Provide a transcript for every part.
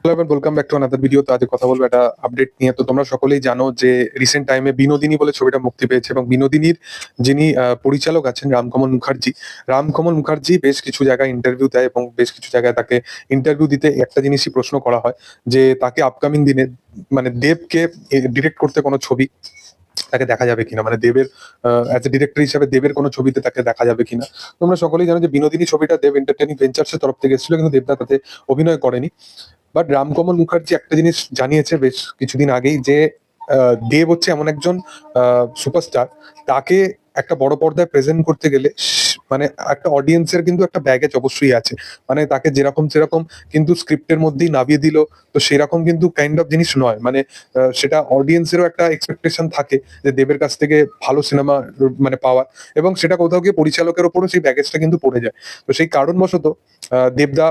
Hello everyone, welcome back to another video. তো আজ কথা বলবো একটা আপডেট নিয়ে। তো তোমরা সকলেই জানো যে রিসেন্ট টাইমে বিনোদিনী বলে ছবিটা মুক্তি পেয়েছে এবং বিনোদিনীর যিনি পরিচালক আছেন রামকমল মুখার্জি বেশ কিছু জায়গায় ইন্টারভিউ দেয় এবং বেশ কিছু জায়গায় তাকে ইন্টারভিউ দিতে একটা জিনিসই প্রশ্ন করা হয় যে তাকে আপকামিং দিনে মানে দেবকে ডিরেক্ট করতে কোনো ছবি তাকে দেখা যাবে কিনা, মানে দেবের অ্যাজ এ ডিরেক্টর হিসাবে দেবের কোনো ছবিতে তাকে দেখা যাবে কিনা। তোমরা সকলেই জানো যে বিনোদিনী ছবিটা দেব এন্টারটেইনিং ভেঞ্চার্স এর তরফ থেকে এসেছিল, কিন্তু দেবদা তাতে অভিনয় করেনি। বাট রামকমল মুখার্জি একটা জিনিস জানিয়েছে বেশ কিছুদিন আগেই যে দেব হচ্ছে এমন একজন সুপারস্টার, তাকে একটা বড় পর্দায় প্রেজেন্ট করতে গেলে মানে একটা অডিয়েন্সের কিন্তু একটা ব্যাগেজ অবশ্যই আছে। মানে তাকে যেরকম সেরকম কিন্তু স্ক্রিপ্টের মধ্যেই নামিয়ে দিল, তো সেরকম কিন্তু কাইন্ড অফ জিনিস নয়। মানে সেটা অডিয়েন্সেরও একটা এক্সপেকটেশন থাকে যে দেবের কাছ থেকে ভালো সিনেমা মানে পাওয়ার, এবং সেটা কোথাও গিয়ে পরিচালকের ওপরও সেই ব্যাগেজটা কিন্তু পড়ে যায়। তো সেই কারণবশত দেবদা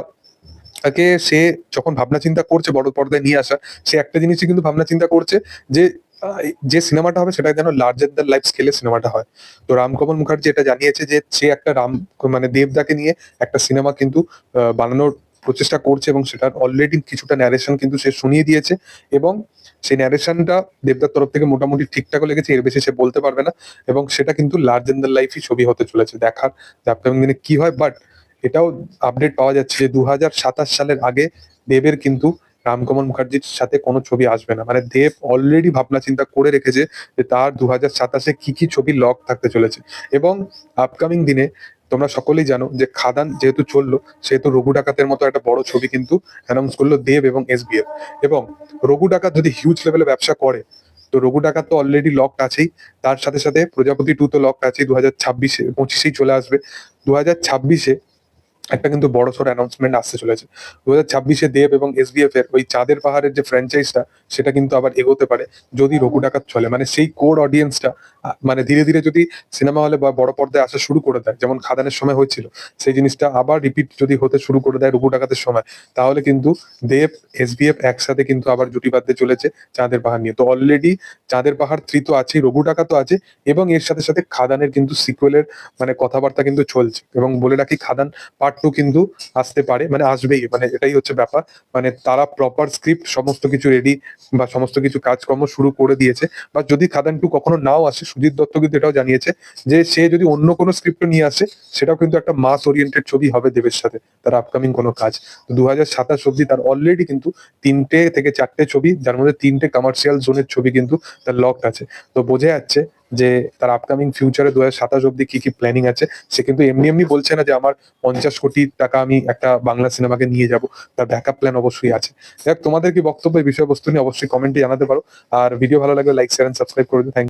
তাকে সে যখন ভাবনা চিন্তা করছে বড় পর্দায় নিয়ে আসা, সে একটা জিনিসই কিন্তু ভাবনা চিন্তা করছে যে যে সিনেমাটা হবে সেটা যেন লার্জার দ্যান লাইফ স্কেলে সিনেমাটা হয়। তো রামকমল মুখার্জি এটা জানিয়েছে যে সে একটা মানে দেবদাকে নিয়ে একটা সিনেমা কিন্তু বানানোর প্রচেষ্টা করছে এবং সেটার অলরেডি কিছুটা ন্যারেশন কিন্তু সে শুনিয়ে দিয়েছে, এবং সেই ন্যারেশনটা দেবদার তরফ থেকে মোটামুটি ঠিকঠাক লেগেছে, এর বেশি সে বলতে পারবে না। এবং সেটা কিন্তু লার্জার দ্যান লাইফই ছবি হতে চলেছে, দেখার আপকামিং দিনে কি হয়। বাট এটাও আপডেট পাওয়া যাচ্ছে যে 2027 সালের আগে দেবের কিন্তু রামকমল মুখার্জির সাথে কোনো ছবি আসবে না। মানে দেব অলরেডি ভাবনা চিন্তা করে রেখেছে যে তার 2027-এ কি কি ছবি লক থাকতে চলেছে। এবং আপকামিং দিনে তোমরা সকলেই জানো যে খাদান যেহেতু চললো, সেহেতু রঘু ডাকাতের মতো একটা বড় ছবি কিন্তু অ্যানাউন্স করলো দেব এবং এসবিএফ। এবং রঘু ডাকাত যদি হিউজ লেভেলে ব্যবসা করে, তো রঘু ডাকাত তো অলরেডি লক আছেই, তার সাথে সাথে প্রজাপতি 2 তো লক আছেই, 2025-এ চলে আসবে। 2026-এ একটা কিন্তু বড়সড় অ্যানাউন্সমেন্ট আসতে চলেছে। 2026-এ দেব এবং এসবিএফ এর ওই চাঁদের পাহাড়ের যে ফ্র্যাঞ্চাইজটা, সেটা কিন্তু আবার এগোতে পারে যদি রঘু ডাকাত চলে। মানে সেই কোর অডিয়েন্সটা মানে ধীরে ধীরে যদি সিনেমা হলে বা বড় পর্দায় আসা শুরু করে দেয়, যেমন খাদানের সময় হয়েছিল, সেই জিনিসটা আবার রিপিট যদি হতে শুরু করে দেয় রঘু ডাকাতের সময়, তাহলে কিন্তু দেব এসবিএফ একসাথে কিন্তু আবার জুটি বাঁধতে চলেছে চাঁদের পাহাড় নিয়ে। তো অলরেডি চাঁদের পাহাড় 3 তো আছেই, রঘু ডাকাতও আছে, এবং এর সাথে সাথে খাদানের কিন্তু সিকুয়েলের মানে কথাবার্তা কিন্তু চলছে। এবং বলে রাখি, খাদান পার্ট 2 কিন্তু আসতে পারে, মানে আসবেই, মানে এটাই হচ্ছে ব্যাপার। মানে তারা প্রপার স্ক্রিপ্ট সমস্ত কিছু রেডি বা সমস্ত কিছু কাজকর্ম শুরু করে দিয়েছে। বা যদি খাদান 2 কখনো নাও আসে, সুজিত দত্ত কিন্তু এটাও জানিয়েছে যে সে যদি অন্য কোনো স্ক্রিপ্ট নিয়ে আসে, সেটাও কিন্তু একটা মাস ওরিয়েন্টেড ছবি হবে দেবের সাথে তার আপকামিং কোনো কাজ। তো 2027 অব্দি তার অলরেডি কিন্তু 3টে থেকে 4টে ছবি, যার মধ্যে 3টে কমার্শিয়াল জোনের ছবি কিন্তু তার লক আছে। তো বোঝা যাচ্ছে যে তার আপকামিং ফিউচারে 2027 অব্দি কি কি প্ল্যানিং আছে। সে কিন্তু এমনি এমনি বলছে না যে আমার 50 কোটি টাকা আমি একটা বাংলা সিনেমাকে নিয়ে যাব, তার ব্যাকআপ প্ল্যান অবশ্যই আছে। দেখ, তোমাদের কি বক্তব্য এই বিষয়বস্তু নিয়ে অবশ্যই কমেন্টে জানাতে পারো। আর ভিডিও ভালো লাগলে লাইক শেয়ার এন্ড সাবস্ক্রাইব করে দিও। থ্যাংক